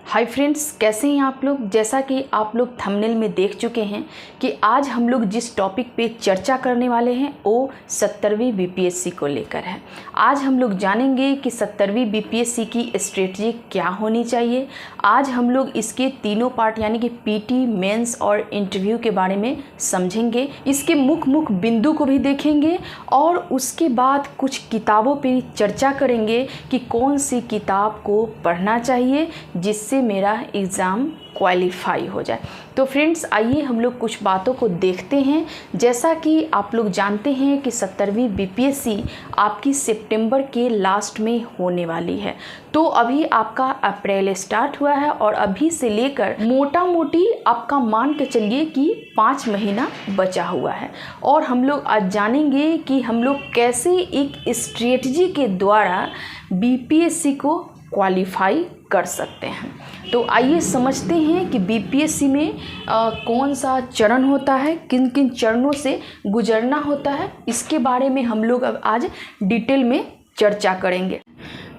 Hi friends, कैसे हैं आप लोग। जैसा कि आप लोग थंबनेल में देख चुके हैं कि आज हम लोग जिस टॉपिक पे चर्चा करने वाले हैं वो 70वीं बीपीएससी को लेकर है। आज हम लोग जानेंगे कि 70वीं बीपीएससी की स्ट्रेटजी क्या होनी चाहिए। आज हम लोग इसके तीनों पार्ट यानी कि पीटी, मेंस और इंटरव्यू के बारे में समझेंगे। इसके मुख्य बिंदु को भी देखेंगे और उसके बाद कुछ किताबों पर चर्चा करेंगे कि कौन सी किताब को पढ़ना चाहिए जिससे मेरा एग्ज़ाम क्वालिफाई हो जाए। तो फ्रेंड्स, आइए हम लोग कुछ बातों को देखते हैं। जैसा कि आप लोग जानते हैं कि 70वीं बीपीएससी आपकी सितंबर के लास्ट में होने वाली है। तो अभी आपका अप्रैल स्टार्ट हुआ है और अभी से लेकर मोटा मोटी आपका मान के चलिए कि 5 महीना बचा हुआ है। और हम लोग आज जानेंगे कि हम लोग कैसे एक स्ट्रेटजी के द्वारा बीपीएससी को क्वालिफाई कर सकते हैं। तो आइए समझते हैं कि बीपीएससी में कौन सा चरण होता है, किन किन चरणों से गुजरना होता है, इसके बारे में हम लोग अब आज डिटेल में चर्चा करेंगे।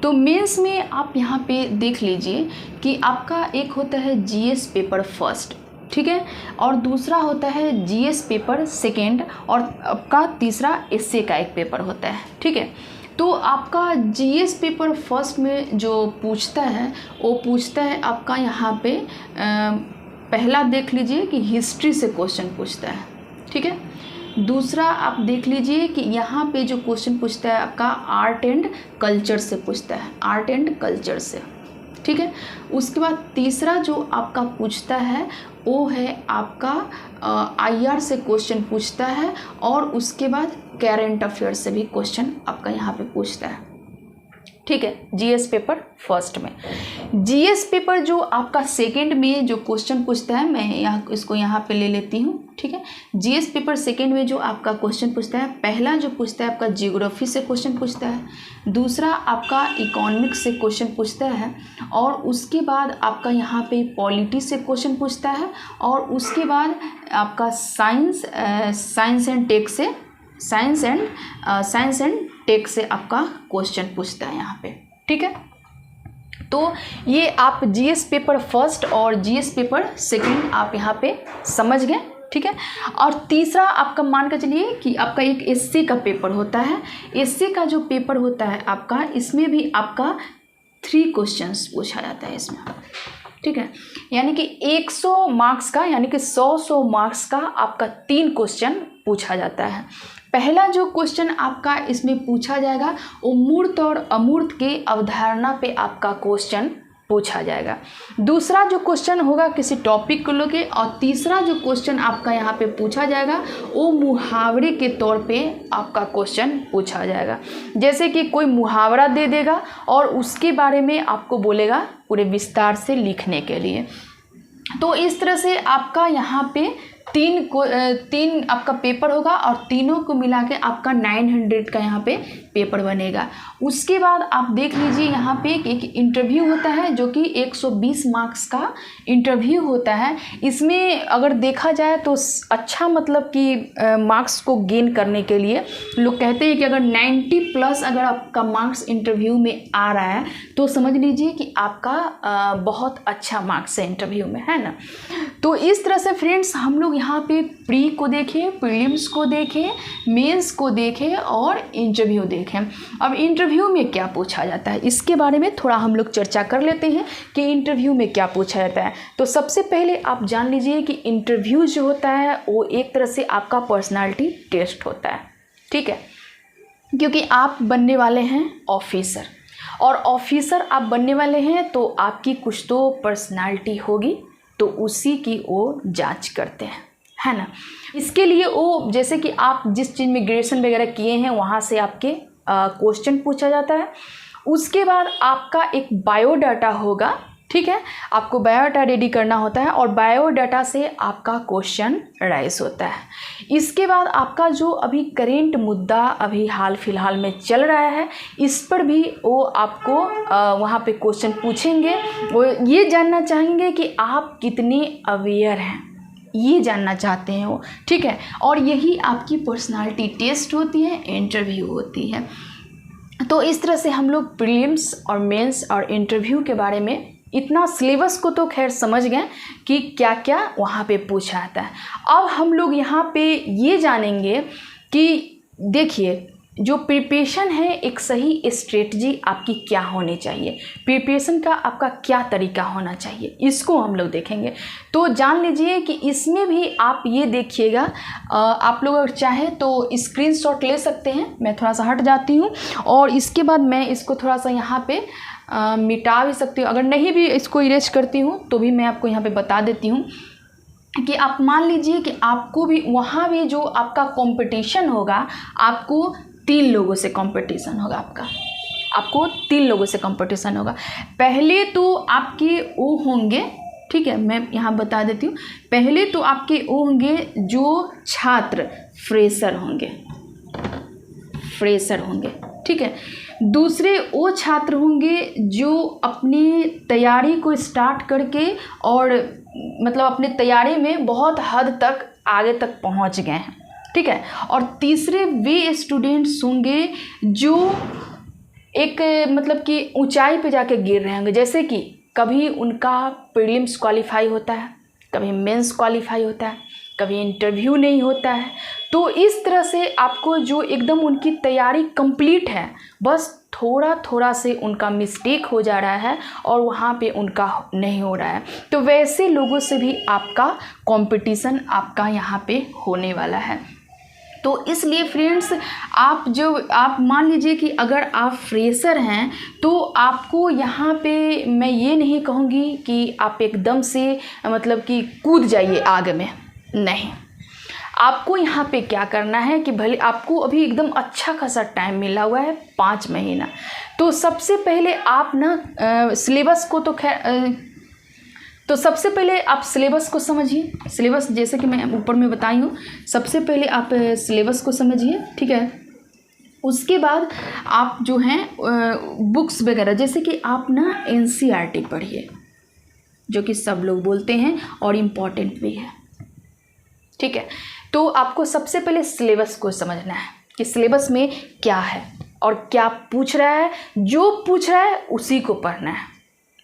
तो मेंस में आप यहाँ पे देख लीजिए कि आपका एक होता है जीएस पेपर फर्स्ट, ठीक है, और दूसरा होता है जीएस पेपर सेकेंड और आपका तीसरा एसए का एक पेपर होता है, ठीक है। तो आपका जीएस पेपर फर्स्ट में जो पूछता है वो पूछता है आपका यहाँ पे पहला देख लीजिए कि हिस्ट्री से क्वेश्चन पूछता है, ठीक है। दूसरा आप देख लीजिए कि यहाँ पे जो क्वेश्चन पूछता है आपका आर्ट एंड कल्चर से पूछता है, आर्ट एंड कल्चर से, ठीक है। उसके बाद तीसरा जो आपका पूछता है वो है आपका आईआर से क्वेश्चन पूछता है और उसके बाद करेंट अफेयर से भी क्वेश्चन आपका यहाँ पे पूछता है, ठीक है। जीएस पेपर फर्स्ट में जीएस पेपर जो आपका सेकंड में जो क्वेश्चन पूछता है, मैं इसको यहाँ पे ले लेती हूँ, ठीक है। जीएस पेपर सेकंड में जो आपका क्वेश्चन पूछता है, पहला जो पूछता है आपका जियोग्राफी से क्वेश्चन पूछता है, दूसरा आपका इकोनॉमिक्स से क्वेश्चन पूछता है और उसके बाद आपका यहाँ पे पॉलिटी से क्वेश्चन पूछता है और उसके बाद आपका साइंस एंड टेक से आपका क्वेश्चन पूछता है यहाँ पे, ठीक है। तो ये आप जीएस पेपर फर्स्ट और जीएस पेपर सेकंड आप यहाँ पे समझ गए, ठीक है। और तीसरा आपका मान कर चलिए कि आपका एक एससी का पेपर होता है। एससी का जो पेपर होता है आपका, इसमें भी आपका 3 क्वेश्चंस पूछा जाता है इसमें, ठीक है। यानी कि 100 मार्क्स का यानी कि 100 मार्क्स का आपका 3 क्वेश्चन पूछा जाता है। पहला जो क्वेश्चन आपका इसमें पूछा जाएगा वो मूर्त और अमूर्त के अवधारणा पे आपका क्वेश्चन पूछा जाएगा। दूसरा जो क्वेश्चन होगा किसी टॉपिक को लेके और तीसरा जो क्वेश्चन आपका यहाँ पे पूछा जाएगा वो मुहावरे के तौर पे आपका क्वेश्चन पूछा जाएगा। जैसे कि कोई मुहावरा दे देगा और उसके बारे में आपको बोलेगा पूरे विस्तार से लिखने के लिए। तो इस तरह से आपका यहाँ पे 3 आपका पेपर होगा और तीनों को मिला के आपका 900 का यहाँ पे पेपर बनेगा। उसके बाद आप देख लीजिए यहाँ पे एक इंटरव्यू होता है जो कि 120 मार्क्स का इंटरव्यू होता है। इसमें अगर देखा जाए तो अच्छा मतलब कि मार्क्स को गेन करने के लिए लोग कहते हैं कि अगर 90+ अगर आपका मार्क्स इंटरव्यू में आ रहा है तो समझ लीजिए कि आपका बहुत अच्छा मार्क्स है इंटरव्यू में, है ना। तो इस तरह से फ्रेंड्स हम लोग यहाँ पे प्री को देखें, प्रीलिम्स को देखें, मेंस को देखें और इंटरव्यू देखें। अब इंटरव्यू में क्या पूछा जाता है इसके बारे में थोड़ा हम लोग चर्चा कर लेते हैं कि इंटरव्यू में क्या पूछा जाता है। तो सबसे पहले आप जान लीजिए कि इंटरव्यू जो होता है वो एक तरह से आपका पर्सनालिटी टेस्ट होता है, ठीक है। क्योंकि आप बनने वाले हैं ऑफिसर और ऑफिसर आप बनने वाले हैं तो आपकी कुछ तो पर्सनालिटी होगी, तो उसी की वो जांच करते हैं, है ना। इसके लिए वो जैसे कि आप जिस चीज़ में ग्रेजुएशन वगैरह किए हैं वहाँ से आपके क्वेश्चन पूछा जाता है। उसके बाद आपका एक बायोडाटा होगा, ठीक है। आपको बायोडाटा रेडी करना होता है और बायोडाटा से आपका क्वेश्चन राइज होता है। इसके बाद आपका जो अभी करेंट मुद्दा अभी हाल फिलहाल में चल रहा है इस पर भी वो आपको वहाँ पे क्वेश्चन पूछेंगे। वो ये जानना चाहेंगे कि आप कितने अवेयर हैं, ये जानना चाहते हैं वो, ठीक है। और यही आपकी पर्सनालिटी टेस्ट होती है, इंटरव्यू होती है। तो इस तरह से हम लोग प्रीलिम्स और मेंस और इंटरव्यू के बारे में इतना सिलेबस को तो खैर समझ गए कि क्या क्या वहाँ पे पूछा आता है। अब हम लोग यहाँ पे ये जानेंगे कि देखिए जो प्रिपरेशन है, एक सही स्ट्रेटजी आपकी क्या होनी चाहिए, प्रिपरेशन का आपका क्या तरीका होना चाहिए, इसको हम लोग देखेंगे। तो जान लीजिए कि इसमें भी आप ये देखिएगा, आप लोग अगर चाहे तो स्क्रीनशॉट ले सकते हैं। मैं थोड़ा सा हट जाती हूँ और इसके बाद मैं इसको थोड़ा सा यहाँ पे मिटा भी सकती हूँ। अगर नहीं भी इसको इरेज करती हूँ तो भी मैं आपको यहाँ पे बता देती हूँ कि आप मान लीजिए कि आपको भी वहाँ भी जो आपका कंपटीशन होगा, आपको 3 लोगों से कंपटीशन होगा, आपको 3 लोगों से कंपटीशन होगा। पहले तो आपके वो होंगे, ठीक है, मैं यहाँ बता देती हूँ। पहले तो आपके वो होंगे जो छात्र फ्रेशर होंगे, ठीक है। दूसरे वो छात्र होंगे जो अपनी तैयारी को स्टार्ट करके और मतलब अपने तैयारी में बहुत हद तक आगे तक पहुंच गए हैं, ठीक है। और तीसरे वे स्टूडेंट्स होंगे जो एक मतलब कि ऊंचाई पे जाके गिर रहे होंगे, जैसे कि कभी उनका प्रीलिम्स क्वालिफाई होता है, कभी मेंस क्वालिफाई होता है, कभी इंटरव्यू नहीं होता है। तो इस तरह से आपको जो एकदम उनकी तैयारी कंप्लीट है, बस थोड़ा थोड़ा से उनका मिस्टेक हो जा रहा है और वहाँ पे उनका नहीं हो रहा है, तो वैसे लोगों से भी आपका कंपटीशन आपका यहाँ पे होने वाला है। तो इसलिए फ्रेंड्स, आप मान लीजिए कि अगर आप फ्रेशर हैं तो आपको यहाँ पे मैं ये नहीं कहूँगी कि आप एकदम से मतलब कि कूद जाइए आग में, नहीं। आपको यहाँ पे क्या करना है कि भले आपको अभी एकदम अच्छा खासा टाइम मिला हुआ है, 5 महीना, तो सबसे पहले आप ना सिलेबस को तो सबसे पहले आप सिलेबस को समझिए। सिलेबस जैसे कि मैं ऊपर में बताई हूँ, सबसे पहले आप सिलेबस को समझिए, ठीक है। उसके बाद आप जो हैं बुक्स वगैरह, जैसे कि आप ना NCERT पढ़िए, जो कि सब लोग बोलते हैं और इम्पॉर्टेंट भी है, ठीक है। तो आपको सबसे पहले सिलेबस को समझना है कि सिलेबस में क्या है और क्या पूछ रहा है। जो पूछ रहा है उसी को पढ़ना है,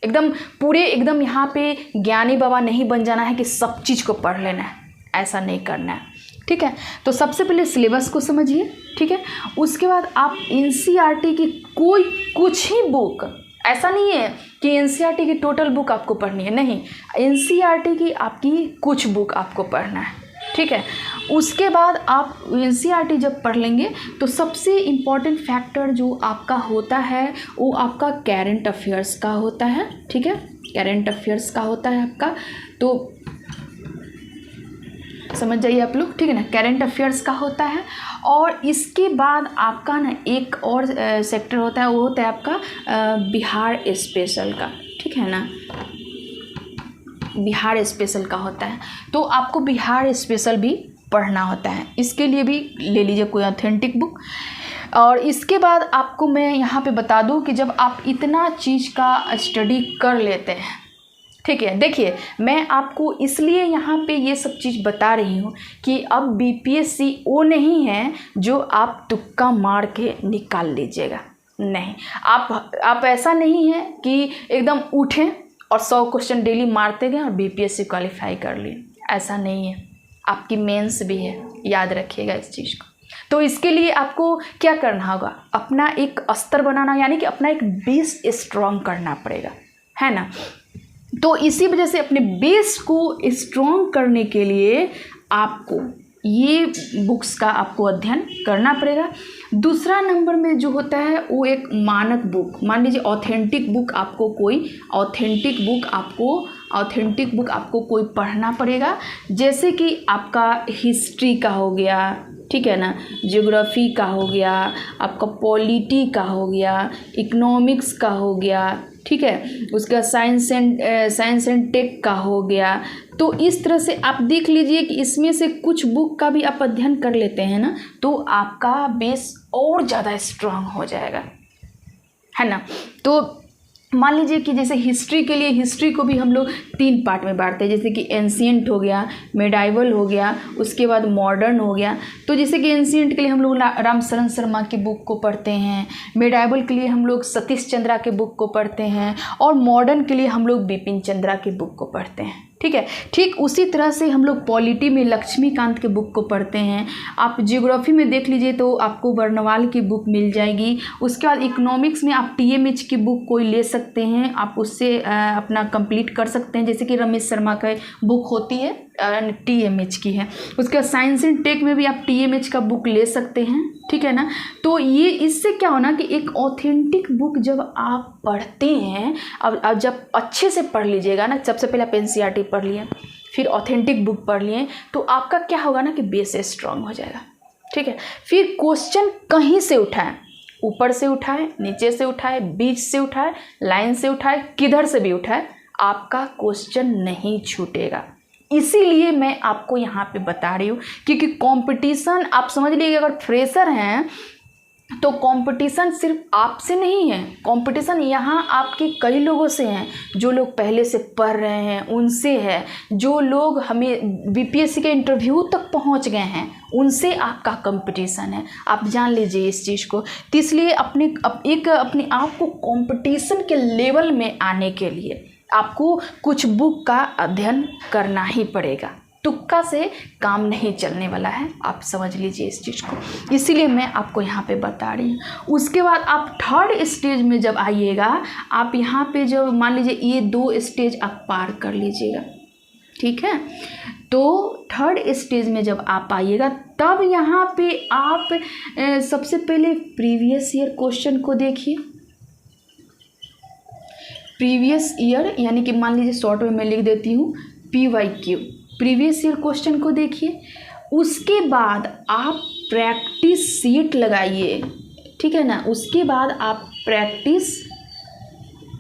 एकदम यहाँ पे ज्ञानी बाबा नहीं बन जाना है कि सब चीज़ को पढ़ लेना है, ऐसा नहीं करना है, ठीक है। तो सबसे पहले सिलेबस को समझिए, ठीक है। उसके बाद आप NCERT की कुछ ही बुक, ऐसा नहीं है कि NCERT की टोटल बुक आपको पढ़नी है, नहीं, NCERT की आपकी कुछ बुक आपको पढ़ना है, ठीक है। उसके बाद आप NCERT जब पढ़ लेंगे तो सबसे इम्पॉर्टेंट फैक्टर जो आपका होता है वो आपका करेंट अफेयर्स का होता है, ठीक है। करेंट अफेयर्स का होता है आपका, तो समझ जाइए आप लोग, ठीक है ना। करेंट अफेयर्स का होता है और इसके बाद आपका ना एक और सेक्टर होता है, वो होता है आपका बिहार स्पेशल का, ठीक है ना। बिहार स्पेशल का होता है, तो आपको बिहार स्पेशल भी पढ़ना होता है। इसके लिए भी ले लीजिए कोई ऑथेंटिक बुक। और इसके बाद आपको मैं यहाँ पे बता दूँ कि जब आप इतना चीज़ का स्टडी कर लेते हैं, ठीक है, देखिए मैं आपको इसलिए यहाँ पे ये सब चीज़ बता रही हूँ कि अब BPSC वो नहीं है जो आप तुक्का मार के निकाल लीजिएगा, नहीं। आप ऐसा नहीं है कि एकदम उठें और 100 क्वेश्चन डेली मारते गए और BPSC क्वालिफाई कर लिए, ऐसा नहीं है। आपकी मेंस भी है, याद रखिएगा इस चीज़ को। तो इसके लिए आपको क्या करना होगा, अपना एक अस्तर बनाना, यानी कि अपना एक बेस स्ट्रॉन्ग करना पड़ेगा, है ना। तो इसी वजह से अपने बेस को स्ट्रॉन्ग करने के लिए आपको ये बुक्स का आपको अध्ययन करना पड़ेगा। दूसरा नंबर में जो होता है वो एक मानक बुक, मान लीजिए ऑथेंटिक बुक आपको कोई पढ़ना पड़ेगा, जैसे कि आपका हिस्ट्री का हो गया, ठीक है ना, ज्योग्राफी का हो गया, आपका पॉलिटी का हो गया, इकोनॉमिक्स का हो गया, ठीक है, उसका साइंस एंड टेक का हो गया। तो इस तरह से आप देख लीजिए कि इसमें से कुछ बुक का भी आप अध्ययन कर लेते हैं ना, तो आपका बेस और ज़्यादा स्ट्रांग हो जाएगा, है ना। तो मान लीजिए कि जैसे हिस्ट्री के लिए, हिस्ट्री को भी हम लोग 3 पार्ट में बांटते हैं, जैसे कि एंशिएंट हो गया, मेडाइवल हो गया, उसके बाद मॉडर्न हो गया। तो जैसे कि एंशिएंट के लिए हम लोग रामशरण शर्मा की बुक को पढ़ते हैं, मेडाइवल के लिए हम लोग सतीश चंद्रा के बुक को पढ़ते हैं, और मॉडर्न के लिए हम लोग बिपिन चंद्रा की बुक को पढ़ते हैं। ठीक है, ठीक उसी तरह से हम लोग पॉलिटी में लक्ष्मीकांत के बुक को पढ़ते हैं। आप जियोग्राफी में देख लीजिए तो आपको बर्नवाल की बुक मिल जाएगी। उसके बाद इकोनॉमिक्स में आप TMH की बुक कोई ले सकते हैं, आप उससे अपना कंप्लीट कर सकते हैं, जैसे कि रमेश शर्मा का बुक होती है TMH की है। उसके बाद साइंस एंड टेक में भी आप TMH का बुक ले सकते हैं। ठीक है ना। तो ये इससे क्या होना कि एक ऑथेंटिक बुक जब आप पढ़ते हैं, अब जब अच्छे से पढ़ लीजिएगा ना, सबसे पहले आप NCERT पढ़ लिए, फिर ऑथेंटिक बुक पढ़ लिए, तो आपका क्या होगा ना कि बेस स्ट्रांग हो जाएगा। ठीक है, फिर क्वेश्चन कहीं से उठाएं, ऊपर से उठाए, नीचे से उठाए, बीच से उठाए, लाइन से उठाए, किधर से भी उठाए, आपका क्वेश्चन नहीं छूटेगा। इसीलिए मैं आपको यहाँ पे बता रही हूँ, क्योंकि कंपटीशन आप समझ लीजिए, अगर फ्रेशर हैं तो कंपटीशन सिर्फ आपसे नहीं है, कंपटीशन यहाँ आपके कई लोगों से हैं, जो लोग पहले से पढ़ रहे हैं उनसे है, जो लोग हमें BPSC के इंटरव्यू तक पहुँच गए हैं उनसे आपका कंपटीशन है। आप जान लीजिए इस चीज़ को। तो इसलिए अपने आप को कंपटीशन के लेवल में आने के लिए आपको कुछ बुक का अध्ययन करना ही पड़ेगा, तुक्का से काम नहीं चलने वाला है, आप समझ लीजिए इस चीज़ को। इसीलिए मैं आपको यहाँ पे बता रही हूँ। उसके बाद आप 3rd स्टेज में जब आइएगा, आप यहाँ पे जब मान लीजिए ये 2 स्टेज आप पार कर लीजिएगा, ठीक है, तो 3rd स्टेज में जब आप आइएगा, तब यहाँ पे आप सबसे पहले प्रीवियस ईयर क्वेश्चन को देखिए। प्रीवियस ईयर यानी कि मान लीजिए शॉर्ट में मैं लिख देती हूँ PYQ, प्रीवियस ईयर क्वेश्चन को देखिए। उसके बाद आप प्रैक्टिस सीट लगाइए, ठीक है ना। उसके बाद आप प्रैक्टिस,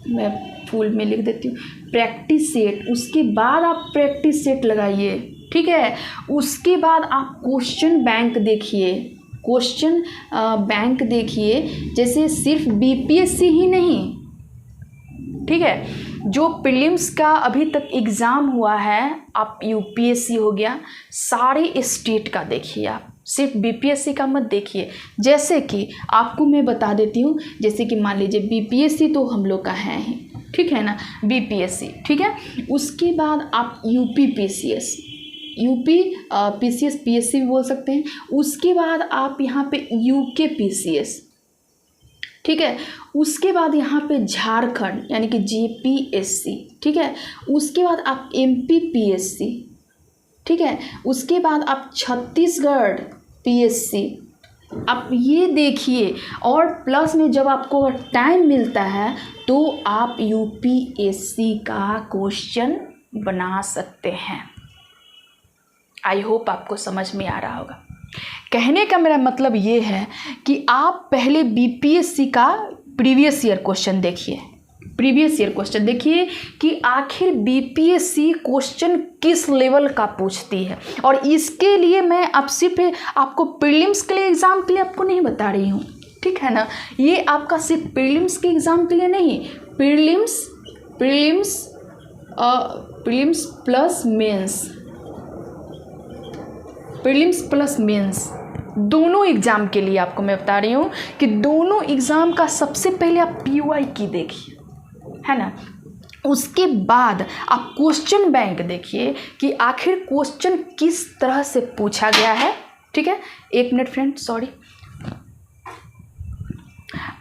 मैं फुल में लिख देती हूँ, प्रैक्टिस सेट। उसके बाद आप प्रैक्टिस सेट लगाइए, ठीक है। उसके बाद आप क्वेश्चन बैंक देखिए, क्वेश्चन बैंक देखिए। जैसे सिर्फ BPSC ही नहीं, ठीक है, जो प्रीलिम्स का अभी तक एग्ज़ाम हुआ है, आप UPSC हो गया, सारे स्टेट का देखिए आप, सिर्फ BPSC का मत देखिए। जैसे कि आपको मैं बता देती हूँ, जैसे कि मान लीजिए BPSC तो हम लोग का है ही, ठीक है ना, BPSC, ठीक है। उसके बाद आप UPPCS, PCS PSC भी बोल सकते हैं। उसके बाद आप यहाँ पे UKPCS, ठीक है। उसके बाद यहाँ पे झारखंड यानी कि JPSC, ठीक है। उसके बाद आप MPPSC, ठीक है। उसके बाद आप छत्तीसगढ़ PSC, आप ये देखिए। और प्लस में जब आपको अगर टाइम मिलता है तो आप UPSC का क्वेश्चन बना सकते हैं। आई होप आपको समझ में आ रहा होगा। कहने का मेरा मतलब ये है कि आप पहले BPSC का प्रीवियस ईयर क्वेश्चन देखिए, प्रीवियस ईयर क्वेश्चन देखिए कि आखिर BPSC क्वेश्चन किस लेवल का पूछती है। और इसके लिए मैं अब सिर्फ आपको प्रीलिम्स के लिए, एग्ज़ाम के लिए आपको नहीं बता रही हूँ, ठीक है ना। ये आपका सिर्फ प्रीलिम्स के एग्ज़ाम के लिए नहीं, prelims plus mains, prelims plus mains दोनों एग्ज़ाम के लिए आपको मैं बता रही हूँ कि दोनों एग्ज़ाम का सबसे पहले आप PYQ देखिए, है ना। उसके बाद आप क्वेश्चन बैंक देखिए कि आखिर क्वेश्चन किस तरह से पूछा गया है, ठीक है। 1 मिनट फ्रेंड, सॉरी।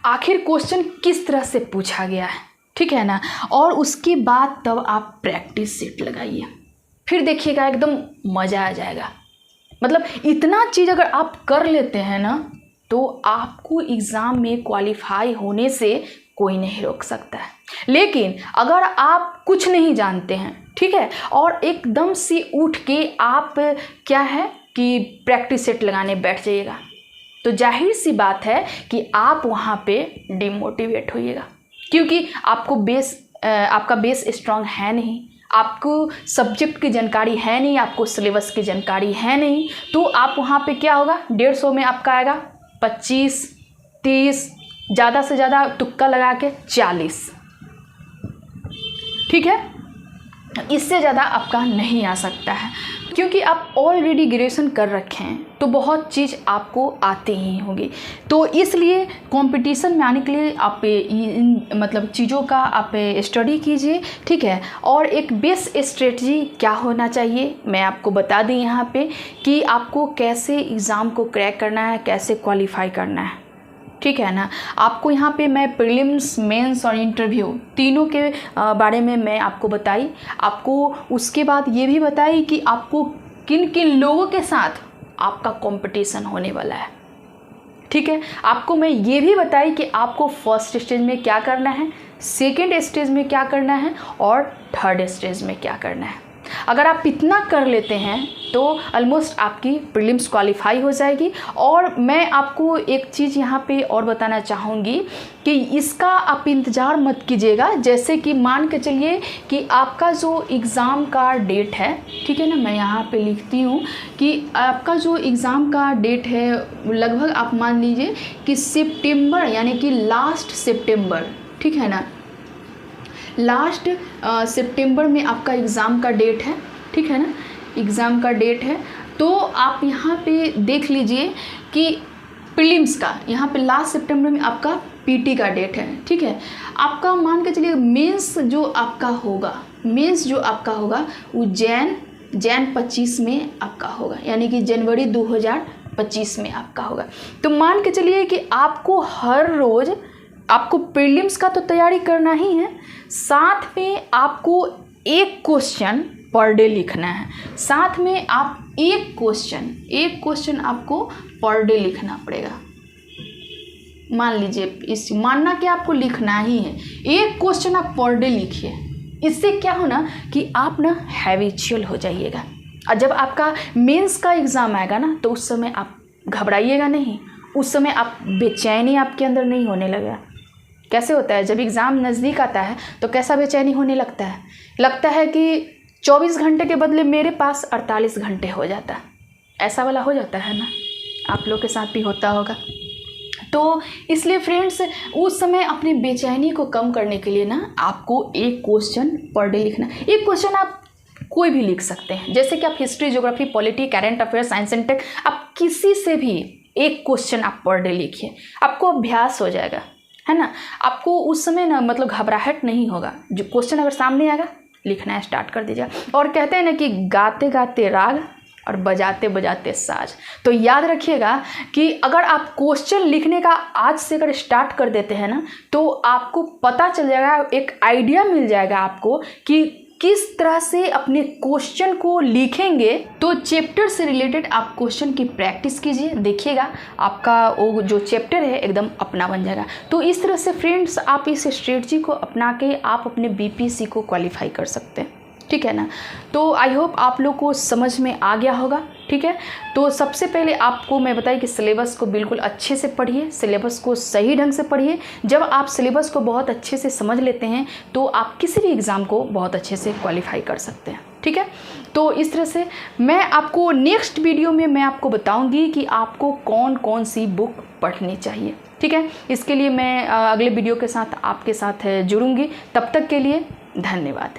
आखिर क्वेश्चन किस तरह से पूछा गया है, ठीक है ना। और उसके बाद तब आप प्रैक्टिस सेट लगाइए, फिर देखिएगा एकदम मज़ा आ जाएगा। मतलब इतना चीज़ अगर आप कर लेते हैं ना, तो आपको एग्ज़ाम में क्वालिफाई होने से कोई नहीं रोक सकता है। लेकिन अगर आप कुछ नहीं जानते हैं, ठीक है, और एकदम से उठ के आप क्या है कि प्रैक्टिस सेट लगाने बैठ जाइएगा, तो जाहिर सी बात है कि आप वहाँ पे डिमोटिवेट होइएगा, क्योंकि आपका बेस स्ट्रांग है नहीं, आपको सब्जेक्ट की जानकारी है नहीं, आपको सिलेबस की जानकारी है नहीं। तो आप वहाँ पे क्या होगा, 150 में आपका आएगा 25, 30, ज़्यादा से ज़्यादा तुक्का लगा के 40, ठीक है, इससे ज़्यादा आपका नहीं आ सकता है, क्योंकि आप ऑलरेडी ग्रेजुएशन कर रखे हैं तो बहुत चीज़ आपको आती ही होगी। तो इसलिए कंपटीशन में आने के लिए आप इन मतलब चीज़ों का आप स्टडी कीजिए, ठीक है। और एक बेस्ट स्ट्रेटजी क्या होना चाहिए मैं आपको बता दूं यहाँ पे कि आपको कैसे एग्ज़ाम को क्रैक करना है, कैसे क्वालिफाई करना है, ठीक है ना। आपको यहाँ पे मैं प्रीलिम्स, मेंस और इंटरव्यू तीनों के बारे में मैं आपको बताई। आपको उसके बाद ये भी बताई कि आपको किन किन लोगों के साथ आपका कंपटीशन होने वाला है, ठीक है। आपको मैं ये भी बताई कि आपको फर्स्ट स्टेज में क्या करना है, सेकेंड स्टेज में क्या करना है और थर्ड स्टेज में क्या करना है। अगर आप इतना कर लेते हैं तो ऑलमोस्ट आपकी प्रीलिम्स क्वालिफाई हो जाएगी। और मैं आपको एक चीज़ यहाँ पे और बताना चाहूँगी कि इसका आप इंतज़ार मत कीजिएगा। जैसे कि मान के चलिए कि आपका जो एग्ज़ाम का डेट है, ठीक है ना, मैं यहाँ पे लिखती हूँ कि आपका जो एग्ज़ाम का डेट है लगभग आप मान लीजिए कि सितंबर यानी कि लास्ट सितंबर, ठीक है ना, लास्ट सितंबर में आपका एग्ज़ाम का डेट है, ठीक है ना, एग्ज़ाम का डेट है। तो आप यहाँ पे देख लीजिए कि प्रीलिम्स का यहाँ पे लास्ट सितंबर में आपका पीटी का डेट है, ठीक है। आपका मान के चलिए मेंस जो आपका होगा, मेंस जो आपका होगा वो जैन 25 में आपका होगा, यानी कि जनवरी 2025 में आपका होगा। तो मान के चलिए कि आपको हर रोज़ आपको प्रीलिम्स का तो तैयारी करना ही है, साथ में आपको एक क्वेश्चन पर डे लिखना है, साथ में आप एक क्वेश्चन आपको पर डे लिखना पड़ेगा। मान लीजिए इस मानना कि आपको लिखना ही है, एक क्वेश्चन आप पर डे लिखिए। इससे क्या होना कि आप ना हैबिचुअल हो जाइएगा। और जब आपका मेंस का एग्ज़ाम आएगा ना तो उस समय आप घबराइएगा नहीं, उस समय आप बेचैनी आपके अंदर नहीं होने लगेगा। कैसे होता है जब एग्ज़ाम नज़दीक आता है तो कैसा बेचैनी होने लगता है, लगता है कि 24 घंटे के बदले मेरे पास 48 घंटे हो जाता है, ऐसा वाला हो जाता है ना, आप लोग के साथ भी होता होगा। तो इसलिए फ्रेंड्स उस समय अपनी बेचैनी को कम करने के लिए ना आपको एक क्वेश्चन पर डे लिखना। एक क्वेश्चन आप कोई भी लिख सकते हैं, जैसे कि आप history, geography, polity, current affair, science and tech, आप किसी से भी एक क्वेश्चन आप पर डे लिखिए, आपको अभ्यास हो जाएगा, है ना। आपको उस समय ना मतलब घबराहट नहीं होगा, जो क्वेश्चन अगर सामने आएगा लिखना स्टार्ट कर दीजिएगा। और कहते हैं ना कि गाते गाते राग और बजाते बजाते साज। तो याद रखिएगा कि अगर आप क्वेश्चन लिखने का आज से अगर स्टार्ट कर देते हैं ना तो आपको पता चल जाएगा, एक आइडिया मिल जाएगा आपको कि किस तरह से अपने क्वेश्चन को लिखेंगे। तो चैप्टर से रिलेटेड आप क्वेश्चन की प्रैक्टिस कीजिए, देखिएगा आपका वो जो चैप्टर है एकदम अपना बन जाएगा। तो इस तरह से फ्रेंड्स आप इस स्ट्रेटजी को अपना के आप अपने बीपीएससी को क्वालिफाई कर सकते हैं, ठीक है ना। तो आई होप आप लोग को समझ में आ गया होगा, ठीक है। तो सबसे पहले आपको मैं बताई कि सिलेबस को बिल्कुल अच्छे से पढ़िए, सिलेबस को सही ढंग से पढ़िए। जब आप सिलेबस को बहुत अच्छे से समझ लेते हैं तो आप किसी भी एग्ज़ाम को बहुत अच्छे से क्वालिफाई कर सकते हैं, ठीक है। तो इस तरह से मैं आपको नेक्स्ट वीडियो में मैं आपको बताऊंगी कि आपको कौन कौन सी बुक पढ़नी चाहिए, ठीक है। इसके लिए मैं अगले वीडियो के साथ आपके साथ जुड़ूंगी। तब तक के लिए धन्यवाद।